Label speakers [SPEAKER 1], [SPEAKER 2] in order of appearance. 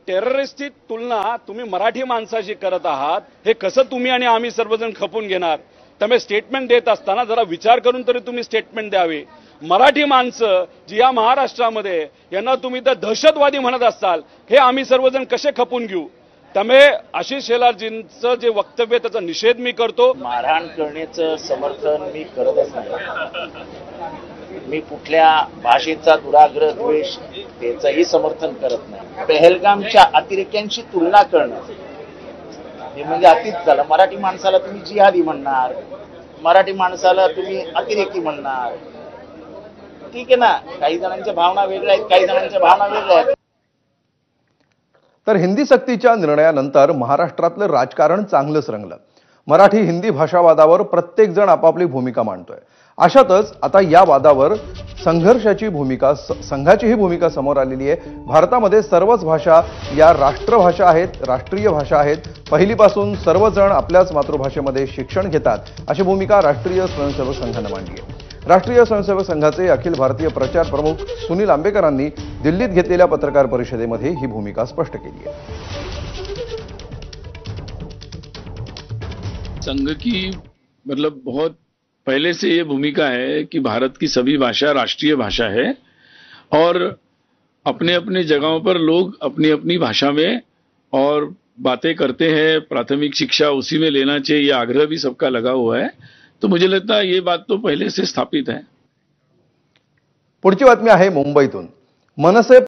[SPEAKER 1] टेररिस्टची तुलना तुम्ही मराठी माणसाशी करत आहात, हे कसं तुम्ही आणि आम्ही सर्वजण खपून घेणार? त्यामुळे स्टेटमेंट देत असताना जरा विचार करून तरी तुम्ही स्टेटमेंट द्यावी। मराठी माणसं जी या महाराष्ट्रामध्ये यांना तुम्ही तर दहशतवादी म्हणत असाल, हे आम्ही सर्वजण कसे खपून घेऊ? त्यामुळे आशिष शेलारजींचं जे वक्तव्य आहे त्याचा निषेध मी करतो।
[SPEAKER 2] मारहाण करण्याचं समर्थन मी करतच नाही। मी कुठल्या भाषेचा दुराग्रह द्वेष त्याचंही समर्थन करत नाही। पहलगामच्या अतिरेक्यांची तुलना करणं हे म्हणजे अतिच झालं। मराठी माणसाला तुम्ही जिहादी म्हणणार, मराठी माणसाला तुम्ही अतिरेकी म्हणणार, ठीक आहे ना? काही जणांच्या भावना वेगळ्या आहेत, काही जणांच्या भावना वेगळ्या आहेत।
[SPEAKER 3] तर हिंदी सक्तीच्या निर्णयानंतर महाराष्ट्रातलं राजकारण चांगलंच रंगलं। मराठी हिंदी भाषावादावर प्रत्येक जण आपापली भूमिका मांडतोय। अशातच आता या वादावर संघाचीही भूमिका समोर आलेली आहे। भारतामध्ये सर्वच भाषा या राष्ट्रभाषा आहेत, राष्ट्रीय भाषा आहेत। पहिलीपासून सर्वजण आपल्याच मातृभाषेमध्ये शिक्षण घेतात, अशी भूमिका राष्ट्रीय स्वयंसेवक संघाने मांडली आहे। राष्ट्रीय स्वयंसेवक संघाचे अखिल भारतीय प्रचार प्रमुख सुनील आंबेकरांनी दिल्लीत घेतलेल्या पत्रकार परिषदेमध्ये ही भूमिका स्पष्ट केली आहे।
[SPEAKER 4] संघ की मतलब बहुत पहले से ये भूमिका है कि भारत की सभी भाषा राष्ट्रीय भाषा है और अपने अपने जगहों पर लोग अपनी अपनी भाषा में और बातें करते हैं। प्राथमिक शिक्षा उसी में लेना चाहिए, ये आग्रह भी सबका लगा हुआ है। तो मुझे लगता है ये बात तो पहले से स्थापित है।
[SPEAKER 3] पुढची बातमी आहे मुंबईतून। मनसे